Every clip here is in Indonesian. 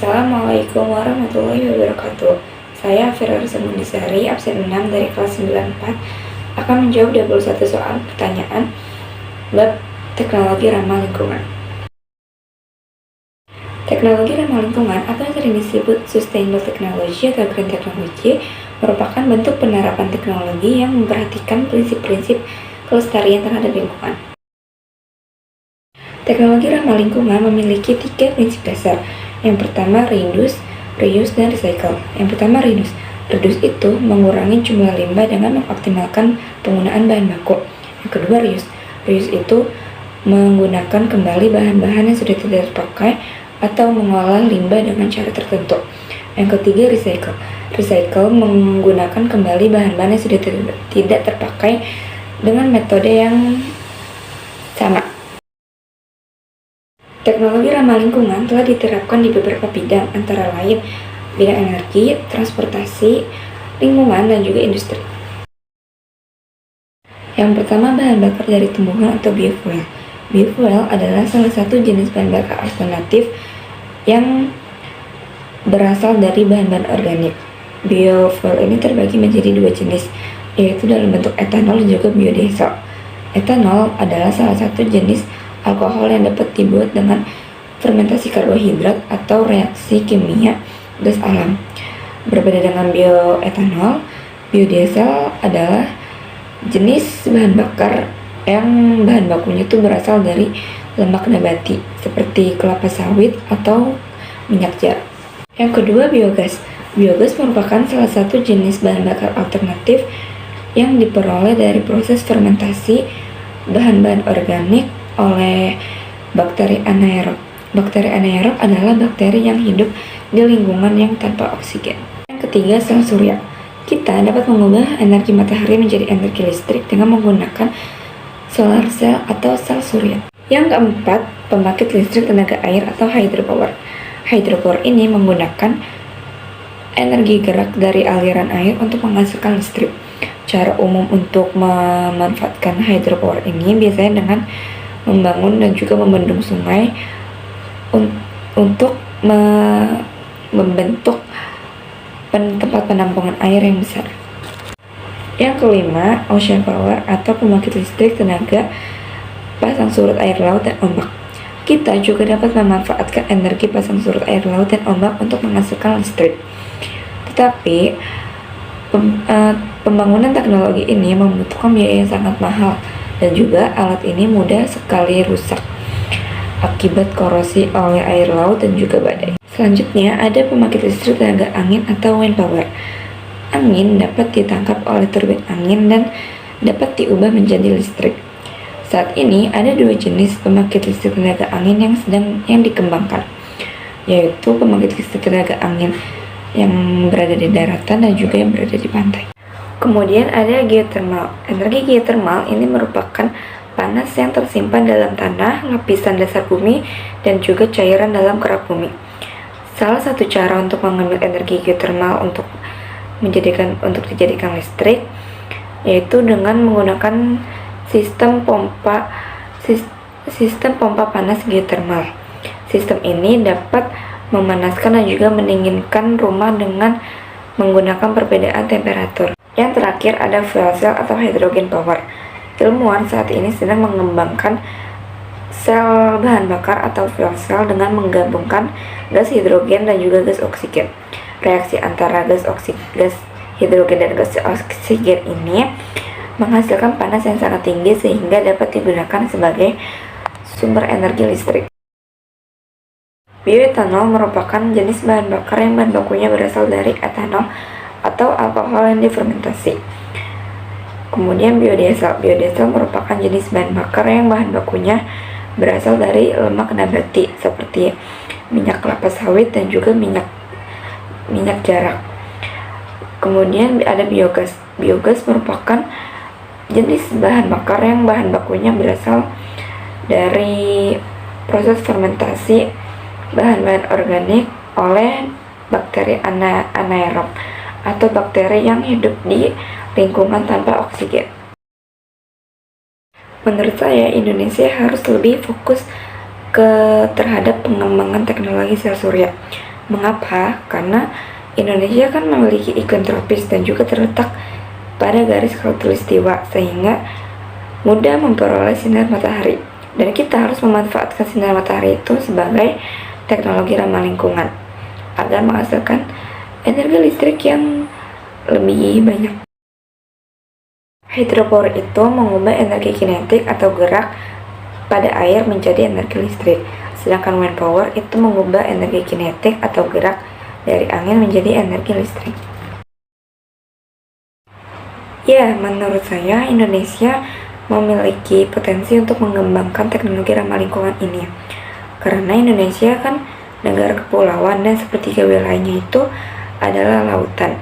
Assalamualaikum warahmatullahi wabarakatuh. Saya Fira Mundisari, absen 6 dari kelas 94, akan menjawab 21 soal pertanyaan bab teknologi ramah lingkungan. Teknologi ramah lingkungan atau yang sering disebut sustainable technology atau green technology merupakan bentuk penerapan teknologi yang memperhatikan prinsip-prinsip kelestarian terhadap lingkungan. Teknologi ramah lingkungan memiliki 3 prinsip dasar. Yang pertama, reduce, reuse, dan recycle. Yang pertama, reduce. Reduce itu mengurangi jumlah limbah dengan mengoptimalkan penggunaan bahan baku. Yang kedua, reuse. Reuse itu menggunakan kembali bahan-bahan yang sudah tidak terpakai atau mengolah limbah dengan cara tertentu. Yang ketiga, recycle. Recycle menggunakan kembali bahan-bahan yang sudah tidak terpakai dengan metode yang sama. Teknologi ramah lingkungan telah diterapkan di beberapa bidang, antara lain bidang energi, transportasi, lingkungan, dan juga industri. Yang pertama, bahan bakar dari tumbuhan atau biofuel. Biofuel adalah salah satu jenis bahan bakar alternatif yang berasal dari bahan-bahan organik. Biofuel ini terbagi menjadi 2 jenis, yaitu dalam bentuk etanol dan juga biodiesel. Etanol adalah salah satu jenis alkohol yang dapat dibuat dengan fermentasi karbohidrat atau reaksi kimia gas alam. Berbeda dengan bioetanol, biodiesel adalah jenis bahan bakar yang bahan bakunya itu berasal dari lemak nabati seperti kelapa sawit atau minyak jarak. Yang kedua, biogas. Biogas merupakan salah satu jenis bahan bakar alternatif yang diperoleh dari proses fermentasi bahan-bahan organik oleh bakteri anaerob. Bakteri anaerob adalah bakteri yang hidup di lingkungan yang tanpa oksigen. Yang ketiga, sel surya. Kita dapat mengubah energi matahari menjadi energi listrik dengan menggunakan solar cell atau sel surya. Yang keempat, pembangkit listrik tenaga air atau hydropower. Hydropower ini menggunakan energi gerak dari aliran air untuk menghasilkan listrik. Cara umum untuk memanfaatkan hydropower ini biasanya dengan membangun dan juga membendung sungai untuk membentuk tempat penampungan air yang besar. Yang kelima, ocean power atau pembangkit listrik tenaga pasang surut air laut dan ombak. Kita juga dapat memanfaatkan energi pasang surut air laut dan ombak untuk menghasilkan listrik. Tetapi pembangunan teknologi ini membutuhkan biaya yang sangat mahal, dan juga alat ini mudah sekali rusak akibat korosi oleh air laut dan juga badai. Selanjutnya, ada pembangkit listrik tenaga angin atau wind power. Angin dapat ditangkap oleh turbin angin dan dapat diubah menjadi listrik. Saat ini ada 2 jenis pembangkit listrik tenaga angin yang dikembangkan, yaitu pembangkit listrik tenaga angin yang berada di daratan dan juga yang berada di pantai. Kemudian ada geothermal. Energi geothermal ini merupakan panas yang tersimpan dalam tanah, lapisan dasar bumi, dan juga cairan dalam kerak bumi. Salah satu cara untuk mengambil energi geothermal untuk dijadikan listrik yaitu dengan menggunakan sistem pompa panas geothermal. Sistem ini dapat memanaskan dan juga mendinginkan rumah dengan menggunakan perbedaan temperatur. Yang terakhir ada fuel cell atau hydrogen power. Ilmuwan saat ini sedang mengembangkan sel bahan bakar atau fuel cell dengan menggabungkan gas hidrogen dan juga gas oksigen. Reaksi antara gas hidrogen dan gas oksigen ini menghasilkan panas yang sangat tinggi sehingga dapat digunakan sebagai sumber energi listrik. Bioetanol merupakan jenis bahan bakar yang bahan bakunya berasal dari etanol atau alkohol yang difermentasi. Kemudian biodiesel. Biodiesel merupakan jenis bahan bakar yang bahan bakunya berasal dari lemak nabati seperti minyak kelapa sawit dan juga minyak jarak. Kemudian ada biogas. Biogas merupakan jenis bahan bakar yang bahan bakunya berasal dari proses fermentasi bahan-bahan organik oleh bakteri anaerob atau bakteri yang hidup di lingkungan tanpa oksigen. Menurut saya, Indonesia harus lebih fokus terhadap pengembangan teknologi sel surya. Mengapa? Karena Indonesia kan memiliki iklim tropis dan juga terletak pada garis khatulistiwa sehingga mudah memperoleh sinar matahari. Dan kita harus memanfaatkan sinar matahari itu sebagai teknologi ramah lingkungan agar menghasilkan energi listrik yang lebih banyak. Hydropower itu mengubah energi kinetik atau gerak pada air menjadi energi listrik. Sedangkan wind power itu mengubah energi kinetik atau gerak dari angin menjadi energi listrik. Ya, menurut saya Indonesia memiliki potensi untuk mengembangkan teknologi ramah lingkungan ini. Karena Indonesia kan negara kepulauan dan sepertiga wilayahnya itu adalah lautan.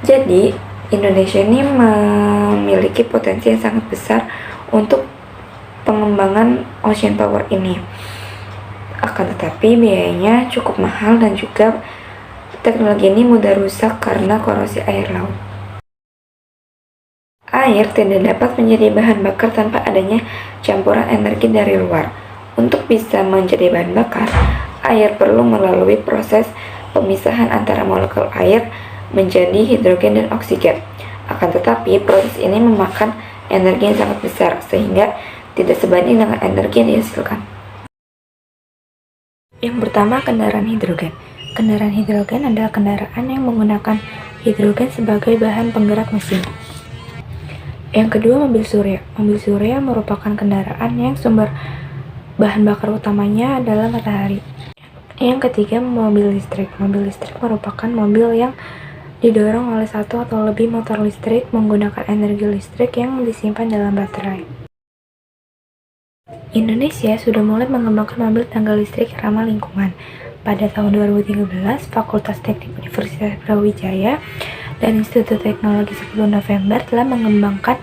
Jadi, Indonesia ini memiliki potensi yang sangat besar untuk pengembangan ocean power ini. Akan tetapi biayanya cukup mahal dan juga teknologi ini mudah rusak karena korosi air laut. Air tidak dapat menjadi bahan bakar tanpa adanya campuran energi dari luar. Untuk bisa menjadi bahan bakar, air perlu melalui proses pemisahan antara molekul air menjadi hidrogen dan oksigen. Akan tetapi, proses ini memakan energi yang sangat besar, sehingga tidak sebanding dengan energi yang dihasilkan. Yang pertama, kendaraan hidrogen. Kendaraan hidrogen adalah kendaraan yang menggunakan hidrogen sebagai bahan penggerak mesin. Yang kedua, mobil surya. Mobil surya merupakan kendaraan yang sumber bahan bakar utamanya adalah matahari. Yang ketiga, mobil listrik. Mobil listrik merupakan mobil yang didorong oleh satu atau lebih motor listrik menggunakan energi listrik yang disimpan dalam baterai. Indonesia sudah mulai mengembangkan mobil tangga listrik ramah lingkungan. Pada tahun 2013, Fakultas Teknik Universitas Brawijaya dan Institut Teknologi 10 November telah mengembangkan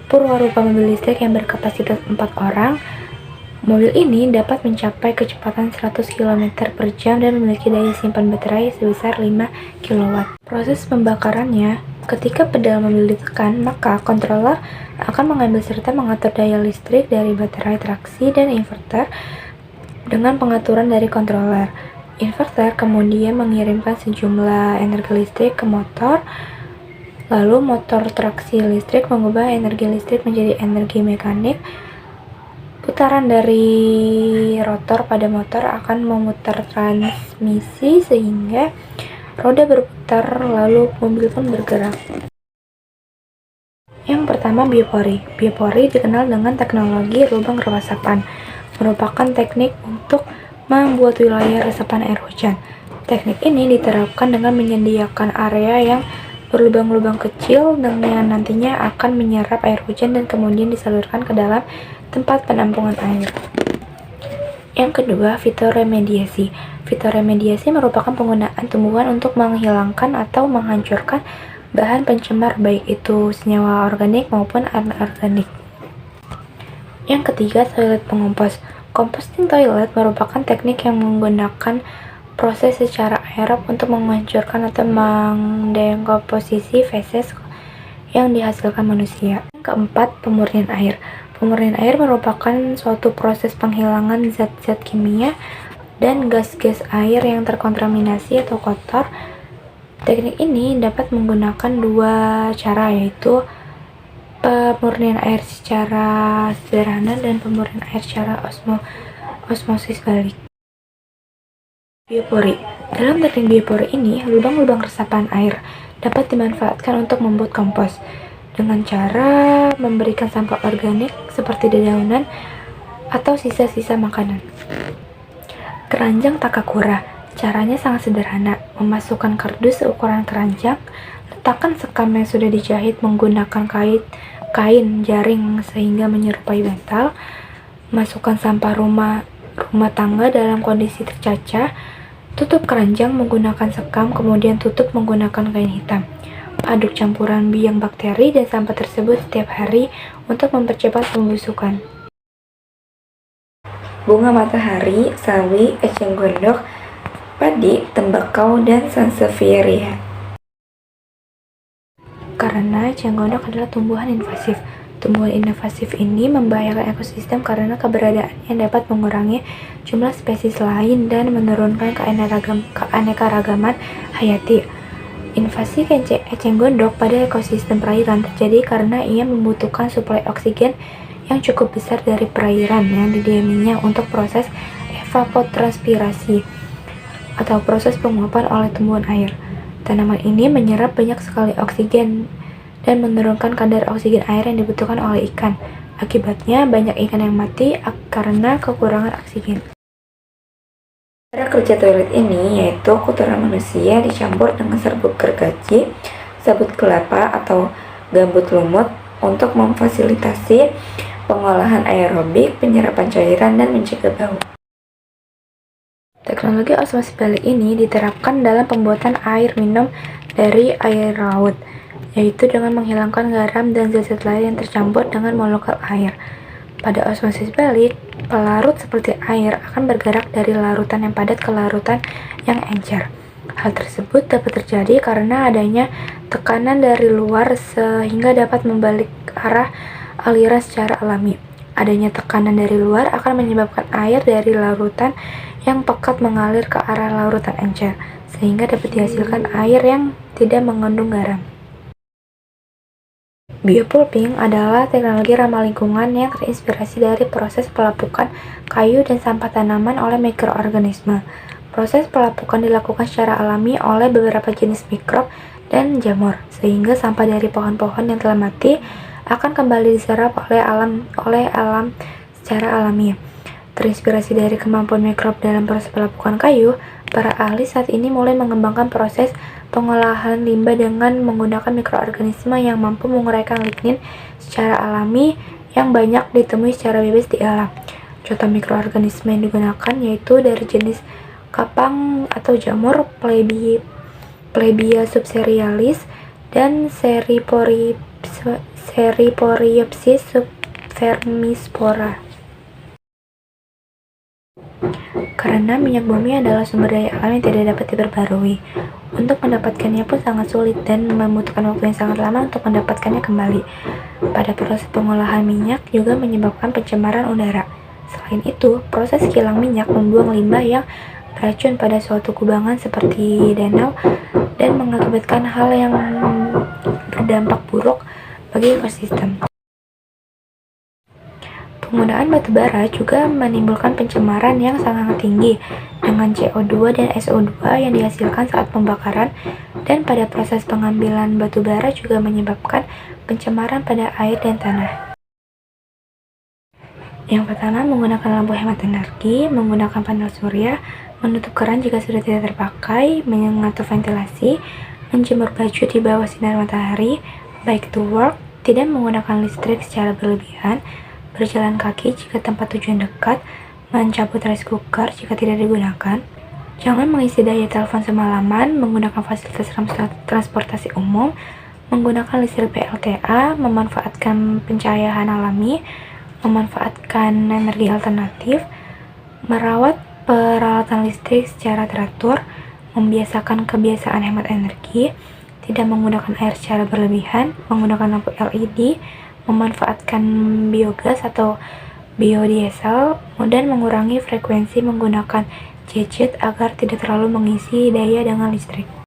purwarupa mobil listrik yang berkapasitas 4 orang. Mobil ini dapat mencapai kecepatan 100 km per jam dan memiliki daya simpan baterai sebesar 5 kW. Proses pembakarannya, ketika pedal mobil ditekan, maka controller akan mengambil serta mengatur daya listrik dari baterai traksi dan inverter dengan pengaturan dari controller. Inverter kemudian mengirimkan sejumlah energi listrik ke motor, lalu motor traksi listrik mengubah energi listrik menjadi energi mekanik. Putaran dari rotor pada motor akan memutar transmisi sehingga roda berputar lalu mobil pun bergerak. Yang pertama, biopori. Biopori dikenal dengan teknologi lubang resapan, merupakan teknik untuk membuat wilayah resapan air hujan. Teknik ini diterapkan dengan menyediakan area yang berlubang-lubang kecil dengan nantinya akan menyerap air hujan dan kemudian disalurkan ke dalam tempat penampungan air. Yang kedua, fitoremediasi. Fitoremediasi merupakan penggunaan tumbuhan untuk menghilangkan atau menghancurkan bahan pencemar baik itu senyawa organik maupun anorganik. Yang ketiga, toilet pengompos. Composting toilet merupakan teknik yang menggunakan proses secara aerob untuk menghancurkan atau mendekomposisi feses yang dihasilkan manusia. Yang keempat, pemurnian air. Pemurnian air merupakan suatu proses penghilangan zat-zat kimia dan gas-gas air yang terkontaminasi atau kotor. Teknik ini dapat menggunakan dua cara, yaitu pemurnian air secara sederhana dan pemurnian air secara osmosis balik. Biopori. Dalam teknik biopori ini, lubang-lubang resapan air dapat dimanfaatkan untuk membuat kompos dengan cara memberikan sampah organik seperti dedaunan atau sisa-sisa makanan. Keranjang Takakura. Caranya sangat sederhana. Memasukkan kardus seukuran keranjang, letakkan sekam yang sudah dijahit menggunakan kain jaring sehingga menyerupai bantal, masukkan sampah rumah tangga dalam kondisi tercacah, tutup keranjang menggunakan sekam, kemudian tutup menggunakan kain hitam. Aduk campuran biang bakteri dan sampah tersebut setiap hari untuk mempercepat pembusukan. Bunga matahari, sawi, eceng gondok, padi, tembakau, dan sansevieria. Karena eceng gondok adalah tumbuhan invasif. Tumbuhan inovasif ini membahayakan ekosistem karena keberadaannya dapat mengurangi jumlah spesies lain dan menurunkan keanekaragaman hayati. Invasi eceng gondok pada ekosistem perairan terjadi karena ia membutuhkan suplai oksigen yang cukup besar dari perairan yang didiaminya untuk proses evapotranspirasi atau proses penguapan oleh tumbuhan air. Tanaman ini menyerap banyak sekali oksigen dan menurunkan kadar oksigen air yang dibutuhkan oleh ikan. Akibatnya, banyak ikan yang mati karena kekurangan oksigen. Cara kerja toilet ini yaitu kotoran manusia dicampur dengan serbuk gergaji, sabut kelapa atau gambut lumut untuk memfasilitasi pengolahan aerobik, penyerapan cairan, dan mencegah bau. Teknologi osmosis balik ini diterapkan dalam pembuatan air minum dari air laut, yaitu dengan menghilangkan garam dan zat-zat lain yang tercampur dengan molekul air. Pada osmosis balik, pelarut seperti air akan bergerak dari larutan yang padat ke larutan yang encer. Hal tersebut dapat terjadi karena adanya tekanan dari luar sehingga dapat membalik arah aliran secara alami. Adanya tekanan dari luar akan menyebabkan air dari larutan yang pekat mengalir ke arah larutan encer, sehingga dapat dihasilkan air yang tidak mengandung garam. Biopulping adalah teknologi ramah lingkungan yang terinspirasi dari proses pelapukan kayu dan sampah tanaman oleh mikroorganisme. Proses pelapukan dilakukan secara alami oleh beberapa jenis mikrob dan jamur, sehingga sampah dari pohon-pohon yang telah mati akan kembali diserap oleh alam secara alami. Terinspirasi dari kemampuan mikrob dalam proses pelapukan kayu, para ahli saat ini mulai mengembangkan proses pengolahan limbah dengan menggunakan mikroorganisme yang mampu menguraikan lignin secara alami yang banyak ditemui secara bebas di alam. Contoh mikroorganisme yang digunakan yaitu dari jenis kapang atau jamur Plebia subserialis dan Seriporiopsis subvermispora. Karena minyak bumi adalah sumber daya alam yang tidak dapat diperbarui, untuk mendapatkannya pun sangat sulit dan membutuhkan waktu yang sangat lama untuk mendapatkannya kembali. Pada proses pengolahan minyak juga menyebabkan pencemaran udara. Selain itu, proses kilang minyak membuang limbah yang beracun pada suatu kubangan seperti danau dan mengakibatkan hal yang berdampak buruk bagi ekosistem. Penggunaan batu bara juga menimbulkan pencemaran yang sangat tinggi dengan CO2 dan SO2 yang dihasilkan saat pembakaran, dan pada proses pengambilan batu bara juga menyebabkan pencemaran pada air dan tanah. Yang pertama, menggunakan lampu hemat energi, menggunakan panel surya, menutup keran jika sudah tidak terpakai, mengatur ventilasi, menjemur baju di bawah sinar matahari, bike to work, tidak menggunakan listrik secara berlebihan, berjalan kaki jika tempat tujuan dekat, mencabut rice cooker jika tidak digunakan, jangan mengisi daya telepon semalaman, menggunakan fasilitas transportasi umum, menggunakan listrik PLTA, memanfaatkan pencahayaan alami, memanfaatkan energi alternatif, merawat peralatan listrik secara teratur, membiasakan kebiasaan hemat energi, tidak menggunakan air secara berlebihan, menggunakan lampu LED, memanfaatkan biogas atau biodiesel, dan mengurangi frekuensi menggunakan gadget agar tidak terlalu mengisi daya dengan listrik.